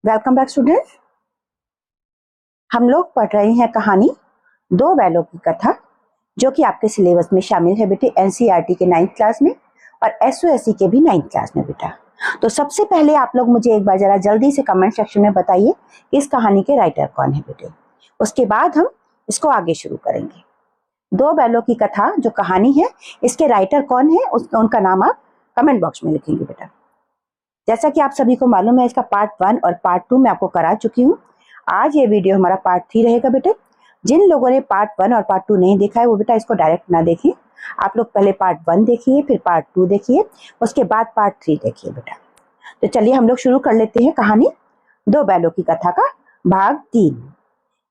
Welcome back student. हम लोग पढ़ रहे हैं कहानी दो बैलों की कथा, जो कि आपके सिलेबस में शामिल है बेटे, एनसीईआरटी के 9th क्लास में और एसओएससी के भी 9th क्लास में बेटा। तो सबसे पहले आप लोग मुझे एक बार जरा जल्दी से कमेंट सेक्शन में बताइए इस कहानी के राइटर कौन है बेटे। उसके बाद हम इसको आगे शुरू करेंगे। दो बैलों की कथा जो कहानी है, इसके राइटर कौन है उनका नाम आप कमेंट बॉक्स में लिखेंगे बेटा। जैसा कि आप सभी को मालूम है, इसका पार्ट 1 और पार्ट 2 मैं आपको करा चुकी हूँ। आज ये वीडियो हमारा पार्ट 3 रहेगा बेटे। जिन लोगों ने पार्ट 1 और पार्ट 2 नहीं देखा है वो बेटा इसको डायरेक्ट ना देखिए। आप लोग पहले पार्ट 1 देखिए, फिर पार्ट 2 देखिए, उसके बाद पार्ट 3 देखिए बेटा। तो चलिए हम लोग शुरू कर लेते हैं कहानी दो बैलों की कथा का भाग 3।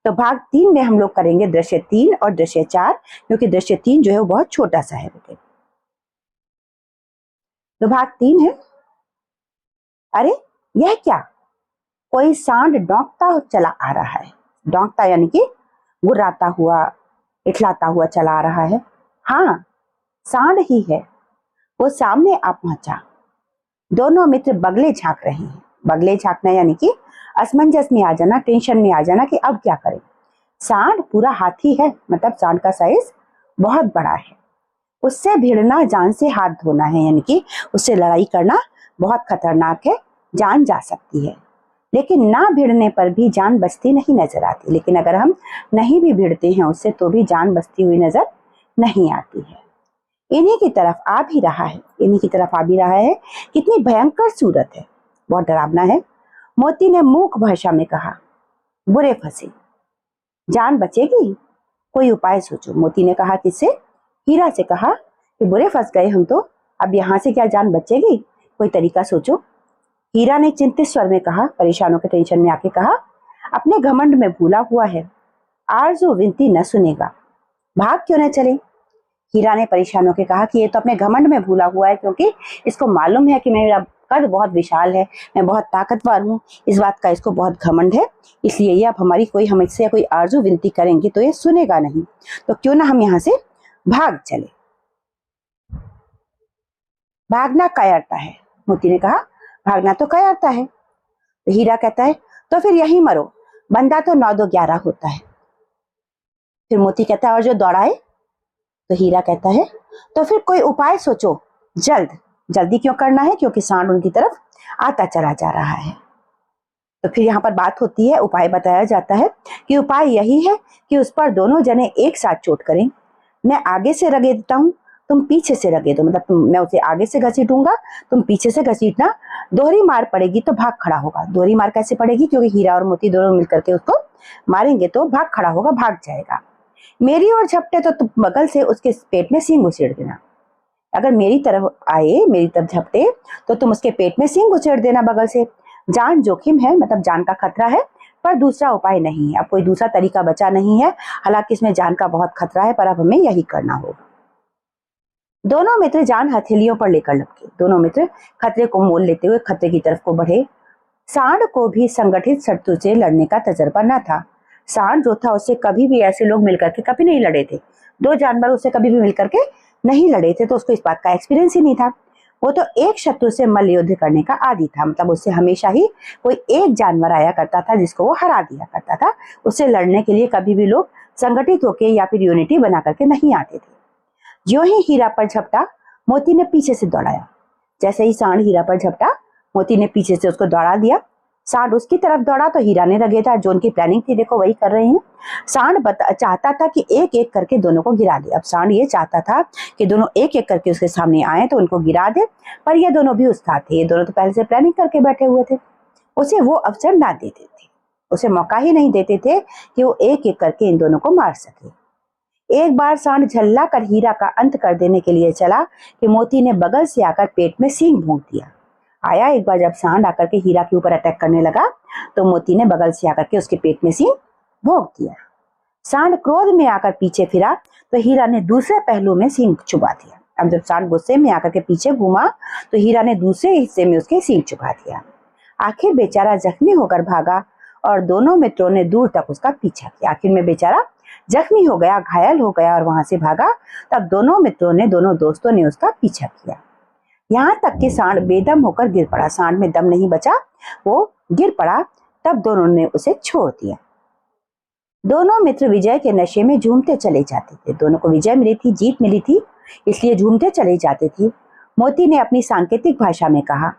तो भाग 3 में हम लोग करेंगे दृश्य 3 और दृश्य 4, क्योंकि दृश्य 3 जो है वो बहुत छोटा सा है बेटे। तो भाग 3 है, अरे यह क्या, कोई सांड डौंकता चला आ रहा है। डौंकता यानी कि गुर्राता हुआ, इठलाता हुआ चला आ रहा है। हाँ, सांड ही है। वो सामने आ पहुंचा। दोनों मित्र बगले झांक रहे हैं। बगले झांकना यानी कि असमंजस में आ जाना, टेंशन में आ जाना कि अब क्या करें। सांड पूरा हाथी है, मतलब सांड का साइज बहुत बड़ा है। उससे भिड़ना जान से हाथ धोना है, यानी कि उससे लड़ाई करना बहुत खतरनाक है, जान जा सकती है। लेकिन ना भिड़ने पर भी जान बचती नहीं नजर आती। लेकिन अगर हम नहीं भी भिड़ते हैं उससे तो भी जान बचती हुई नजर नहीं आती है। इन्हीं की तरफ आ भी रहा है, इन्हीं की तरफ आ भी रहा है। कितनी भयंकर सूरत है, बहुत डरावना है। मोती ने मूक भाषा में कहा, बुरे फंसे, जान बचेगी, कोई उपाय सोचो। मोती ने कहा किससे? हीरा से कहा कि बुरे फंस गए हम तो, अब यहाँ से क्या जान बचेगी, कोई तरीका सोचो। हीरा ने चिंतित स्वर में कहा, परेशानों के टेंशन में आके कहा, अपने घमंड में भूला हुआ है, आरज़ू विनती न सुनेगा, भाग क्यों न चले। हीरा ने परेशानों के कहा कि ये तो अपने घमंड में भूला हुआ है, क्योंकि इसको मालूम है कि मेरा कद बहुत विशाल है, मैं बहुत ताकतवर हूँ, इस बात का इसको बहुत घमंड है, इसलिए ये अब हमारी कोई हमसे कोई आरज़ू विनती करेंगे तो ये सुनेगा नहीं, तो क्यों ना हम यहाँ से भाग चले। भागना कायरता है, मोती ने कहा, भागना तो कायरता है। तो हीरा कहता है तो फिर यहीं मरो, बंदा तो 9 2 11 होता है। फिर मोती कहता है और जो दौड़ाए। तो हीरा कहता है तो फिर कोई उपाय सोचो, जल्दी क्यों करना है, क्योंकि सांड उनकी तरफ आता चला जा रहा है। तो फिर यहाँ पर बात होती है, उपाय बताया जाता है कि उपाय यही है कि उस पर दोनों जने एक साथ चोट करें। मैं आगे से रगेदता हूँ, तुम पीछे से रगेदो, मतलब मैं उसे आगे से घसीटूंगा, तुम पीछे से घसीटना। दोहरी मार पड़ेगी तो भाग खड़ा होगा। दोहरी मार कैसे पड़ेगी, क्योंकि हीरा और मोती दोनों मिलकर के उसको मारेंगे तो भाग खड़ा होगा, भाग जाएगा। मेरी ओर झपटे तो तुम बगल से उसके पेट में सींग उछेड़ देना। अगर मेरी तरफ आए, मेरी तरफ झपटे तो तुम उसके पेट में सींग उछेड़ देना बगल से। जान जोखिम है, मतलब जान का खतरा है, पर दूसरा उपाय नहीं है। अब कोई दूसरा तरीका बचा नहीं है, हालांकि इसमें जान का बहुत खतरा है, पर अब हमें यही करना होगा। दोनों मित्र जान हथेलियों पर लेकर लपके। दोनों मित्र खतरे को मोल लेते हुए खतरे की तरफ को बढ़े। सांड को भी संगठित शत्रु से लड़ने का तजर्बा न था। सांड जो था उससे कभी भी ऐसे लोग मिलकर के कभी नहीं लड़े थे। दो जानवर उससे कभी भी मिलकर के नहीं लड़े थे, तो उसको इस बात का एक्सपीरियंस ही नहीं था। वो तो एक शत्रु से मल्ल युद्ध करने का आदी था, मतलब उससे हमेशा ही कोई एक जानवर आया करता था जिसको वो हरा दिया करता था। उससे लड़ने के लिए कभी भी लोग संगठित होकर या फिर यूनिटी बना करके नहीं आते थे। ज्यों ही हीरा पर झपटा, मोती ने पीछे से दौड़ाया। जैसे ही सांड हीरा पर झपटा, मोती ने पीछे से उसको दौड़ा दिया। सांड उसकी तरफ दौड़ा तो हीरा ने रगेदा। जो उनकी प्लानिंग थी देखो वही कर रहे हैं। सांड चाहता था कि एक एक करके दोनों को गिरा दे। अब सांड ये चाहता था कि दोनों एक एक करके उसके सामने आए तो उनको गिरा दे, पर ये दोनों भी उस्ताद थे। ये दोनों तो पहले से प्लानिंग करके बैठे हुए थे। उसे वो अवसर ना देते थे, उसे मौका ही नहीं देते थे कि वो एक एक करके इन दोनों को मार सके। एक बार सांड झल्ला कर हीरा का अंत कर देने के लिए चला कि मोती ने बगल से आकर पेट में सींग भोंक दिया। आया एक बार जब सांड आकर के हीरा के ऊपर अटैक करने लगा तो मोती ने बगल से आकर के उसके पेट में सींग भोंक दिया। सांड क्रोध में आकर पीछे फिरा तो हीरा ने दूसरे पहलू में सींग चुभा दिया। अब जब सांड गुस्से में आकर के पीछे घूमा तो हीरा ने दूसरे हिस्से में उसके सींग चुभा दिया। आखिर बेचारा जख्मी होकर भागा और दोनों मित्रों ने दूर तक उसका पीछा किया। आखिर में बेचारा जख्मी हो गया, घायल हो गया और वहां से भागा। तब दोनों मित्रों ने, दोनों दोस्तों ने उसका पीछा किया, यहाँ तक कि सांड बेदम होकर गिर पड़ा। सांड में दम नहीं बचा, वो गिर पड़ा। तब दोनों ने उसे छोड़ दिया। दोनों मित्र विजय के नशे में झूमते चले जाते थे। दोनों को विजय मिली थी, जीत मिली थी, इसलिए झूमते चले जाते थे। मोती ने अपनी सांकेतिक भाषा में कहा,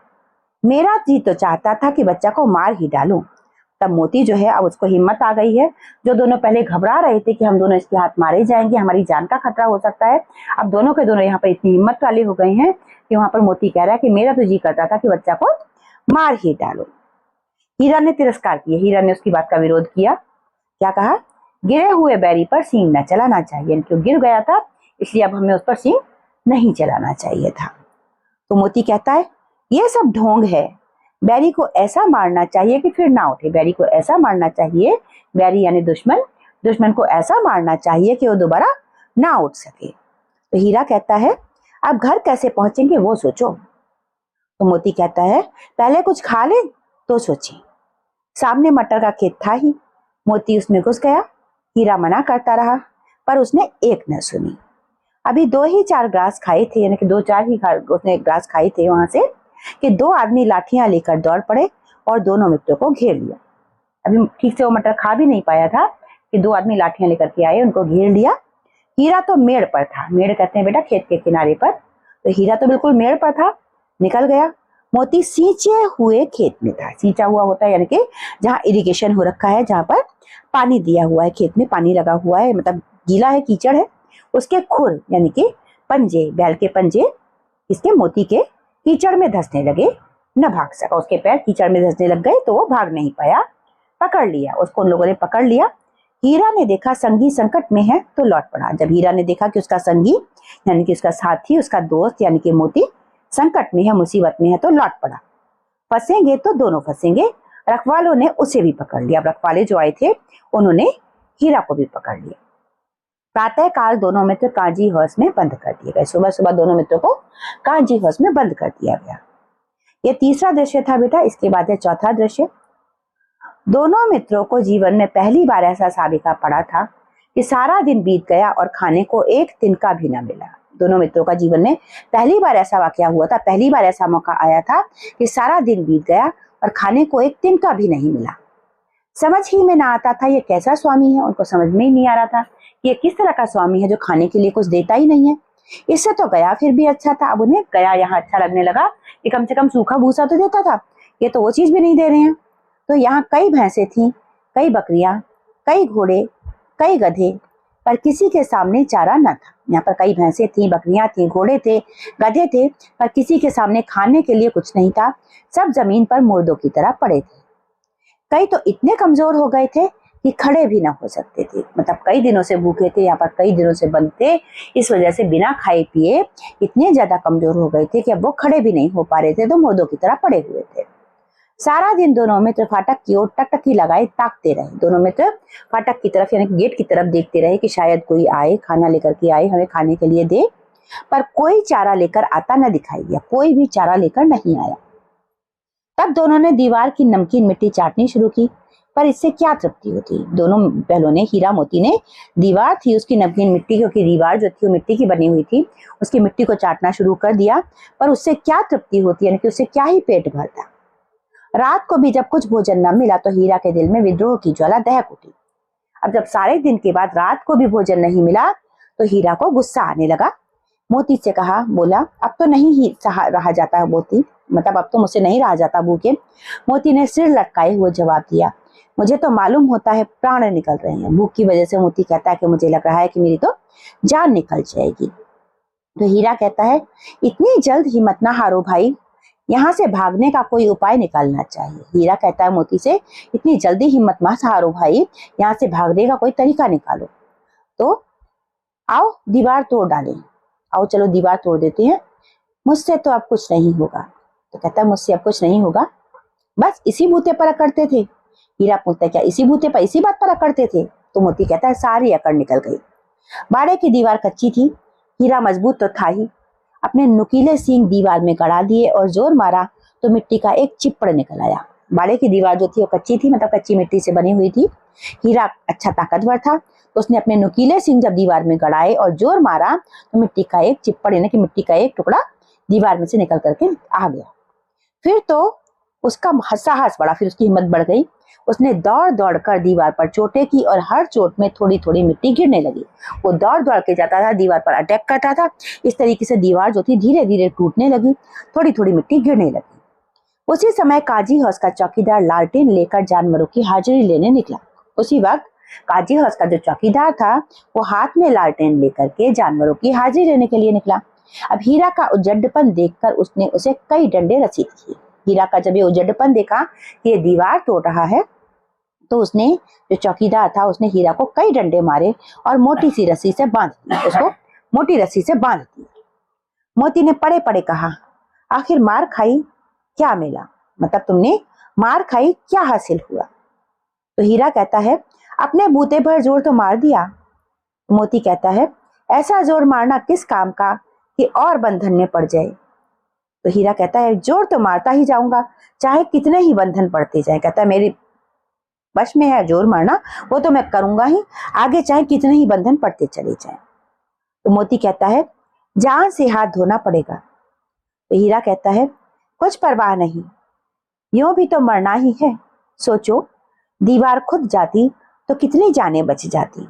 मेरा जी तो चाहता था कि बच्चा को मार ही डालूं। तब मोती जो है, अब उसको हिम्मत आ गई है। जो दोनों पहले घबरा रहे थे कि हम दोनों इसके हाथ मारे जाएंगे, हमारी जान का खतरा हो सकता है, अब दोनों के दोनों यहाँ पर इतनी हिम्मत वाले हो गए हैं कि वहां पर मोती कह रहा है कि मेरा तो जी करता था कि बच्चा को मार ही डालो। हीरा ने तिरस्कार किया। हीरा ने उसकी बात का विरोध किया। क्या कहा? गिरे हुए बैरी पर सींग न चलाना चाहिए, यानी कि गिर गया था इसलिए अब हमें उस पर सींग नहीं चलाना चाहिए था। तो मोती कहता है, ये सब ढोंग है, बैरी को ऐसा मारना चाहिए कि फिर ना उठे। बैरी को ऐसा मारना चाहिए, बैरी यानी दुश्मन, दुश्मन को ऐसा मारना चाहिए कि वो दोबारा ना उठ सके। तो हीरा कहता है, अब घर कैसे पहुंचेंगे वो सोचो। तो मोती कहता है, पहले कुछ खा ले तो सोचे। सामने मटर का खेत था ही। मोती उसमें घुस गया। हीरा मना करता रहा पर उसने एक न सुनी। अभी 2 ही 4 ग्रास खाए थे, यानी कि 2-4 ही उसने ग्रास खाए थे वहां से, कि 2 आदमी लाठियां लेकर दौड़ पड़े और दोनों मित्रों को घेर लिया। अभी ठीक से वो मटर खा भी नहीं पाया था कि 2 आदमी लाठियां लेकर के आए, उनको घेर लिया। हीरा तो मेड़ पर था। मेड़ कहते हैं बेटा खेत के किनारे पर। तो हीरा तो बिल्कुल मेड़ पर था, निकल गया। मोती सींचे हुए खेत में था। सींचा हुआ होता है यानी कि जहाँ इरिगेशन हो रखा है, जहाँ पर पानी दिया हुआ है, खेत में पानी लगा हुआ है, मतलब गीला है, कीचड़ है, उसके खुर यानी कि पंजे, बैल के पंजे इसके मोती के कीचड़ में धंसने लगे, न भाग सका। उसके पैर कीचड़ में धंसने लग गए तो वो भाग नहीं पाया। पकड़ लिया उसको, उन लोगों ने पकड़ लिया। हीरा ने देखा संगी संकट में है तो लौट पड़ा। जब हीरा ने देखा कि उसका संगी यानी कि उसका साथी, उसका दोस्त यानी कि मोती संकट में है, मुसीबत में है, तो लौट पड़ा। फंसेंगे तो दोनों फंसेंगे। रखवालों ने उसे भी पकड़ लिया। रखवाले जो आए थे उन्होंने हीरा को भी पकड़ लिया। प्रातः काल दोनों मित्र कांजी हाउस में बंद कर दिए गए। सुबह सुबह दोनों मित्रों को कांजी हाउस में बंद कर दिया गया। ये तीसरा दृश्य था बेटा। इसके बाद है चौथा दृश्य। दोनों मित्रों को जीवन में पहली बार ऐसा साबिका पड़ा था कि सारा दिन बीत गया और खाने को एक तिनका भी न मिला। दोनों मित्रों का जीवन में पहली बार ऐसा वाकया हुआ था, पहली बार ऐसा मौका आया था कि सारा दिन बीत गया और खाने को एक तिनका भी नहीं मिला। समझ ही में ना आता था ये कैसा स्वामी है। उनको समझ में ही नहीं आ रहा था कि ये किस तरह का स्वामी है जो खाने के लिए कुछ देता ही नहीं है। इससे तो गया फिर भी अच्छा था। अब उन्हें गया यहाँ अच्छा लगने लगा कि कम से कम सूखा भूसा तो देता था, ये तो वो चीज भी नहीं दे रहे हैं। तो यहाँ कई भैंसें थी, कई बकरियां, कई घोड़े, कई गधे, पर किसी के सामने चारा न था। यहाँ पर कई भैंसें थी, बकरियां थी, घोड़े थे, गधे थे, पर किसी के सामने खाने के लिए कुछ नहीं था। सब जमीन पर मुर्दों की तरह पड़े थे। कई तो इतने कमजोर हो गए थे कि खड़े भी ना हो सकते थे, मतलब कई दिनों से भूखे थे, यहाँ पर कई दिनों से बंद थे। इस वजह से बिना खाए पिए इतने ज्यादा कमजोर हो गए थे कि अब वो खड़े भी नहीं हो पा रहे थे, तो मुर्दों की तरह पड़े हुए थे। सारा दिन दोनों मित्र फाटक की ओर टकटकी लगाए ताकते रहे। दोनों मित्र फाटक की तरफ यानी गेट की तरफ देखते रहे कि शायद कोई आए, खाना लेकर के आए, हमें खाने के लिए दे, पर कोई चारा लेकर आता न दिखाई दिया। कोई भी चारा लेकर नहीं आया। तब दोनों ने दीवार की नमकीन मिट्टी चाटनी शुरू की, पर इससे क्या तृप्ति होती। दोनों पहलों ने, हीरा मोती ने दीवार थी उसकी नमकीन मिट्टी, क्योंकि दीवार जो थी वो मिट्टी की बनी हुई थी, उसकी मिट्टी को चाटना शुरू कर दिया, पर उससे क्या तृप्ति होती, यानी कि उससे क्या ही पेट भरता। रात को भी जब कुछ भोजन न मिला तो हीरा के दिल में विद्रोह की ज्वाला दहक उठी। अब जब सारे दिन के बाद रात को भी भोजन नहीं मिला तो हीरा को गुस्सा आने लगा। मोती से कहा, बोला, अब तो नहीं ही रहा जाता मोती, मतलब अब तो मुझसे नहीं रहा जाता भूखे। मोती ने सिर लटकाए हुए जवाब दिया, मुझे तो मालूम होता है प्राण निकल रहे हैं। भूख की वजह से मोती कहता है कि मुझे लग रहा है कि मेरी तो जान निकल जाएगी। तो हीरा कहता है, इतनी जल्द हिम्मत ना हारो भाई, यहाँ से भागने का कोई उपाय निकालना चाहिए। हीरा कहता है मोती से, इतनी जल्दी हिम्मत मत हारो भाई, यहाँ से भागने का कोई तरीका निकालो। तो आओ दीवार तोड़ डालें, आओ चलो दीवार तोड़ देते हैं, मुझसे तो अब कुछ नहीं होगा। तो कहता है, मुझसे अब कुछ नहीं होगा, बस इसी बूते पर अकड़ते थे। हीरा पूछता है, क्या इसी बूते पर, इसी बात पर अकड़ते थे? तो मोती कहता है, सारी अकड़ निकल गई। बाड़े की दीवार कच्ची थी, हीरा मजबूत तो था ही। अपने नुकीले सींग दीवार में गड़ा दिए और जोर मारा तो मिट्टी का एक चिप्पड़ निकल आया। बाड़े की दीवार जो थी वो कच्ची थी, मतलब कच्ची मिट्टी से बनी हुई थी। हीरा अच्छा ताकतवर था, तो उसने अपने नुकीले सींग जब दीवार में गड़ाए और जोर मारा तो मिट्टी का एक चिप्पड़ यानी कि मिट्टी का एक टुकड़ा दीवार में से निकल करके आ गया। फिर तो उसका साहस बढ़ा, फिर उसकी हिम्मत बढ़ गई। उसने दौड़ दौड़ कर दीवार पर चोटें की और हर चोट में थोड़ी थोड़ी मिट्टी गिरने लगी। वो दौड़ दौड़ के जाता था, दीवार पर अटैक करता था। इस तरीके से दीवार जो थी धीरे धीरे टूटने लगी, थोड़ी थोड़ी मिट्टी गिरने लगी। उसी समय काजी हाउस का चौकीदार लालटेन लेकर जानवरों की हाजिरी लेने निकला। उसी वक्त काजी हाउस का जो चौकीदार था वो हाथ में लालटेन लेकर के जानवरों की हाजिरी लेने के लिए निकला। अब हीरा का उजड्डपन देखकर उसने उसे कई डंडे रसीद किए। हीरा का जब ये उजड्डपन देखा कि ये दीवार तोड़ रहा है, तो उसने, जो चौकीदार था, उसने हीरा को कई डंडे मारे और मोटी सी रस्सी से बांध दिया। उसको मोटी रस्सी से बांध दिया। मोती ने पड़े पड़े कहा, आखिर मार खाई क्या मिला? मतलब तुमने मार खाई, क्या हासिल हुआ? तो हीरा कहता है, अपने बूते भर जोर तो मार दिया। मोती कहता है, ऐसा जोर मारना किस काम का कि और बंधन में पड़ जाए। तो हीरा कहता है, जोर तो मारता ही जाऊंगा, चाहे कितने ही बंधन पड़ते जाए। कहता है, मेरी बस में है जोर मारना, वो तो मैं करूंगा ही, आगे चाहे कितने ही बंधन पड़ते चले जाए। तो मोती कहता है, जान से हाथ धोना पड़ेगा। तो हीरा कहता है, कुछ परवाह नहीं, यूं भी तो मरना ही है। सोचो, दीवार खुद जाती तो कितनी जानें बच जाती।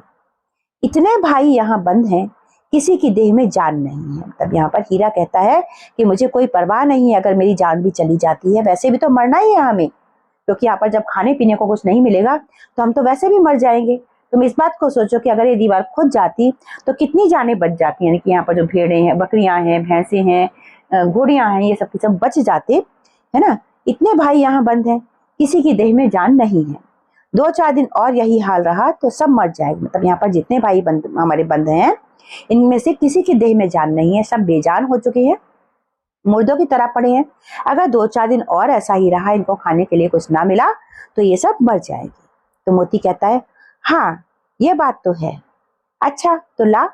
इतने भाई यहाँ बंद हैं, किसी की देह में जान नहीं है। तब यहाँ पर हीरा कहता है कि मुझे कोई परवाह नहीं है अगर मेरी जान भी चली जाती है, वैसे भी तो मरना ही है हमें, क्योंकि यहाँ पर जब खाने पीने को कुछ नहीं मिलेगा तो हम तो वैसे भी मर जाएंगे। तुम इस बात को सोचो कि अगर ये दीवार खुद जाती तो कितनी जानें बच जाती, यानी कि यहाँ पर जो भेड़ें हैं, बकरियां हैं, भैंसे हैं, घोड़ियां हैं, ये सब के सब बच जाते, है ना। इतने भाई यहाँ बंद हैं, किसी की देह में जान नहीं है। 2-4 दिन और यही हाल रहा तो सब मर जाएंगे। मतलब यहाँ पर जितने भाई बंद हमारे बंद हैं, इनमें से किसी की देह में जान नहीं है, सब बेजान हो चुके हैं, मुर्दों की तरह पड़े हैं। अगर 2-4 दिन और ऐसा ही रहा, इनको खाने के लिए कुछ ना मिला, तो ये सब मर जाएंगे। तो मोती कहता है, हाँ ये बात तो है। अच्छा तो ला,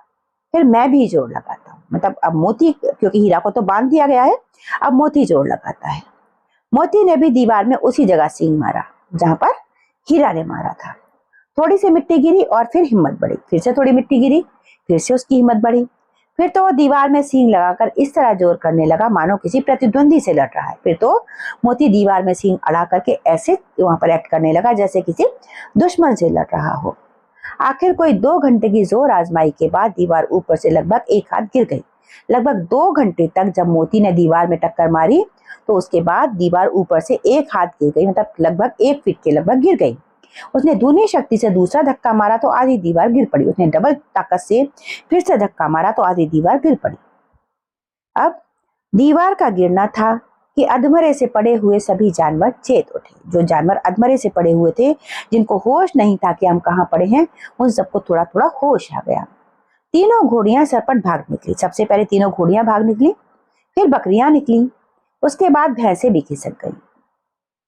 फिर मैं भी जोर लगाता हूँ। मतलब अब मोती, क्योंकि हीरा को तो बांध दिया गया है, अब मोती जोर लगाता है। मोती ने भी दीवार में उसी जगह सींग मारा जहां पर हीरा ने मारा था। थोड़ी सी मिट्टी गिरी और फिर हिम्मत बढ़ी, फिर से थोड़ी मिट्टी गिरी, फिर से उसकी हिम्मत बढ़ी। फिर तो वो दीवार में सींग लगाकर इस तरह जोर करने लगा मानो किसी प्रतिद्वंदी से लड़ रहा है। फिर तो मोती दीवार में सींग अड़ा करके ऐसे वहां पर एक्ट करने लगा जैसे किसी दुश्मन से लड़ रहा हो। आखिर कोई 2 घंटे की जोर आजमाई के बाद दीवार ऊपर से लगभग एक हाथ गिर गई। लगभग 2 घंटे तक जब मोती ने दीवार में टक्कर मारी, तो उसके बाद दीवार ऊपर से एक हाथ गिर गई, मतलब लगभग 1 फीट के लगभग गिर गई। उसने दूनी शक्ति से दूसरा धक्का मारा तो आधी दीवार गिर पड़ी। उसने डबल ताकत से फिर से धक्का मारा तो आधी दीवार गिर पड़ी। अब दीवार का गिरना था कि अधमरे से पड़े हुए सभी जानवर चेत उठे। जो जानवर अधमरे से पड़े हुए थे, जिनको होश नहीं था कि हम कहाँ पड़े हैं, उन सबको थोड़ा थोड़ा होश आ गया। तीनों घोड़ियां सरपट भाग निकली। सबसे पहले तीनों घोड़ियां भाग निकली, फिर बकरियां निकली, उसके बाद भैंसें भी खिसक गई।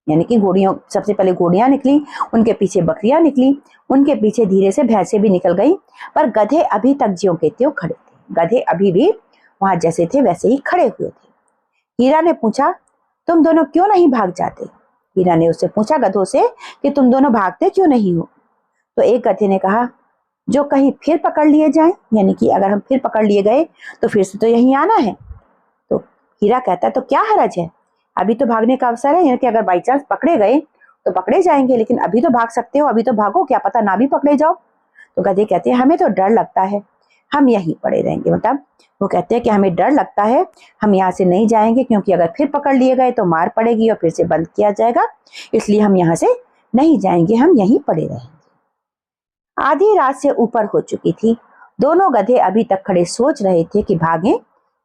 यानी कि घोड़ियों, सबसे पहले घोड़ियां निकली, उनके पीछे बकरियां निकली, उनके पीछे धीरे से भैंसें भी निकल गई। पर गधे अभी तक ज्यों के त्यों खड़े थे। गधे अभी भी वहां जैसे थे वैसे ही खड़े हुए थे। हीरा ने पूछा, तुम दोनों क्यों नहीं भाग जाते? हीरा ने उससे पूछा गधों से कि तुम दोनों भागते क्यों नहीं हो? तो एक गधे ने कहा, जो कहीं फिर पकड़ लिए जाए, यानी कि अगर हम फिर पकड़ लिए गए तो फिर से तो यहीं आना है। तो हीरा कहता है, तो क्या हरज है, अभी तो भागने का अवसर है, यानी कि अगर बाई चांस पकड़े गए तो पकड़े जाएंगे, लेकिन अभी तो भाग सकते हो, अभी तो भागो, क्या पता ना भी पकड़े जाओ। तो गधे कहते हैं, हमें तो डर लगता है, हम यहीं पड़े रहेंगे। मतलब वो कहते हैं कि हमें डर लगता है, हम यहाँ से नहीं जाएंगे, क्योंकि अगर फिर पकड़ लिए गए तो मार पड़ेगी और फिर से बंद किया जाएगा, इसलिए हम यहाँ से नहीं जाएंगे, हम यहीं पड़े रहेंगे। आधी रात से ऊपर हो चुकी थी। दोनों गधे अभी तक खड़े सोच रहे थे कि भागें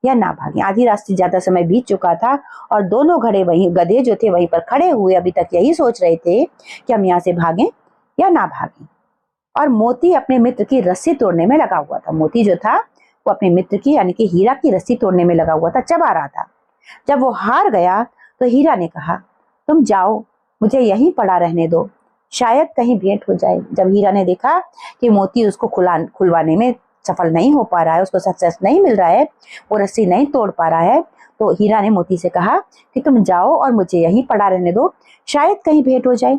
या ना भागें। आधी रात से ज्यादा समय बीत चुका था और दोनों गधे जो थे वहीं पर खड़े हुए अभी तक यही सोच रहे थे कि हम यहाँ से भागें या ना भागें। और मोती अपने मित्र की रस्सी तोड़ने में लगा हुआ था। मोती जो था वो अपने मित्र की, यानी कि हीरा की रस्सी तोड़ने में लगा हुआ था, चबा रहा था। जब वो हार गया तो हीरा ने कहा, तुम जाओ, मुझे यहीं पड़ा रहने दो, शायद कहीं भेंट हो जाए। जब हीरा ने देखा कि मोती उसको खुलवाने में सफल नहीं हो पा रहा है, उसको सक्सेस नहीं मिल रहा है, वो रस्सी नहीं तोड़ पा रहा है, तो हीरा ने मोती से कहा कि तुम जाओ और मुझे यहीं पड़ा रहने दो, शायद कहीं भेंट हो जाए।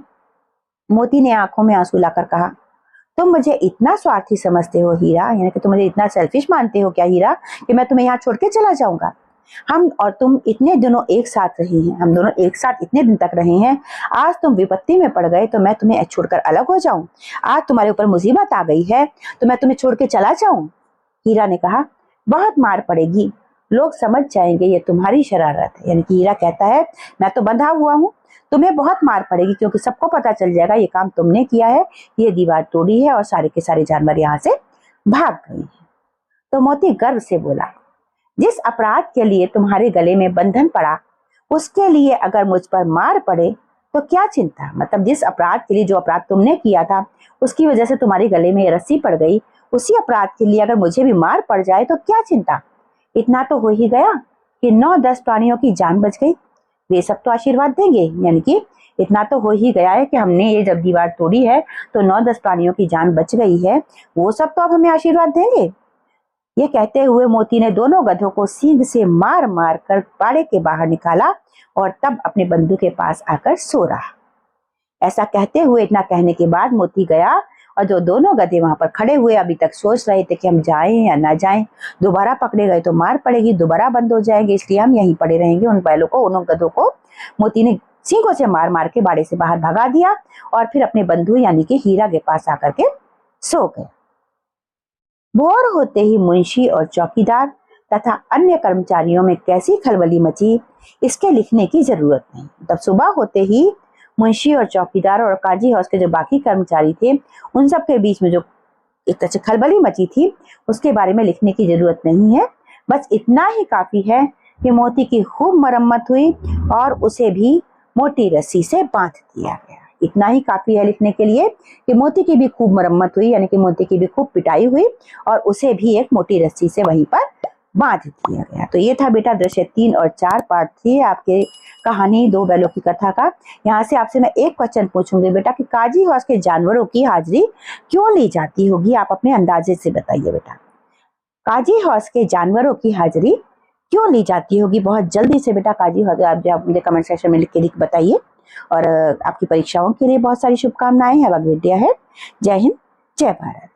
मोती ने आंखों में आंसू लाकर कहा, तुम मुझे इतना स्वार्थी समझते हो हीरा, यानी कि तुम मुझे इतना सेल्फिश मानते हो क्या हीरा, कि मैं तुम्हें यहाँ छोड़ के चला जाऊंगा? हम और तुम इतने दिनों एक साथ रहे हैं, हम दोनों एक साथ इतने दिन तक रहे हैं, आज तुम विपत्ति में पड़ गए तो मैं तुम्हें छोड़कर अलग हो जाऊं? आज तुम्हारे ऊपर मुसीबत आ गई है तो मैं तुम्हें छोड़ के चला जाऊं? हीरा ने कहा, बहुत मार पड़ेगी, लोग समझ जाएंगे ये तुम्हारी शरारत है। यानी कि हीरा कहता है, मैं तो बंधा हुआ हूँ, तुम्हें बहुत मार पड़ेगी क्योंकि सबको पता चल जाएगा ये काम तुमने किया है, ये दीवार तोड़ी है और सारे के सारे जानवर यहाँ से भाग गए हैं। तो मोती गर्व से बोला, जिस अपराध के लिए तुम्हारे गले में बंधन पड़ा उसके लिए अगर मुझ पर मार पड़े तो क्या चिंता। मतलब जिस अपराध के लिए, जो अपराध तुमने किया था उसकी वजह से तुम्हारे गले में रस्सी पड़ गई, उसी अपराध के लिए अगर मुझे भी मार पड़ जाए तो क्या चिंता। इतना तो हो ही गया कि 9-10 प्राणियों की जान बच गई, वे सब तो आशीर्वाद देंगे। यानी कि इतना तो हो ही गया है कि हमने ये जब दीवार तोड़ी है तो 9-10 प्राणियों की जान बच गई है, वो सब तो अब हमें आशीर्वाद देंगे। ये कहते हुए मोती ने दोनों गधों को सींग से मार मार कर बाड़े के बाहर निकाला और तब अपने बंधु के पास आकर सो रहा। ऐसा कहते हुए, इतना कहने के बाद मोती गया और जो दोनों गधे वहां पर खड़े हुए अभी तक सोच रहे थे कि हम जाएं या ना जाएं, दोबारा पकड़े गए तो मार पड़ेगी, दोबारा बंद हो जाएंगे, इसलिए हम यहीं पड़े रहेंगे, उन बैलों को, उन गधों को मोती ने सींगों से मार मार के बाड़े से बाहर भगा दिया और फिर अपने बंधु यानी कि हीरा के पास आकर के सो गए। भोर होते ही मुंशी और चौकीदार तथा अन्य कर्मचारियों में कैसी खलबली मची, इसके लिखने की जरूरत नहीं। तब सुबह होते ही मुंशी और चौकीदार और काजी हाउस के जो बाकी कर्मचारी थे, उन सब के बीच में जो एक तरह से खलबली मची थी, उसके बारे में लिखने की जरूरत नहीं है। बस इतना ही काफी है कि मोती की खूब मरम्मत हुई और उसे भी मोटी रस्सी से बांध दिया गया। इतना ही काफी है लिखने के लिए कि मोती की भी खूब मरम्मत हुई, यानी कि मोती की भी खूब पिटाई हुई और उसे भी एक मोटी रस्सी से वहीं पर बांध दिया गया। तो ये था बेटा दृश्य 3 और 4 पार्ट 3 आपके कहानी 2 बैलों की कथा का। यहाँ से आपसे मैं एक क्वेश्चन पूछूंगी बेटा कि काजी हौस के जानवरों की हाजिरी क्यों ली जाती होगी, आप अपने अंदाजे से बताइए बेटा। काजी हौस के जानवरों की हाजिरी क्यों ली जाती होगी? बहुत जल्दी से बेटा काजी हौस आप मुझे कमेंट सेक्शन में लिख के बताइए। और आपकी परीक्षाओं के लिए बहुत सारी शुभकामनाएं। Have a great day ahead. जय हिंद, जय भारत।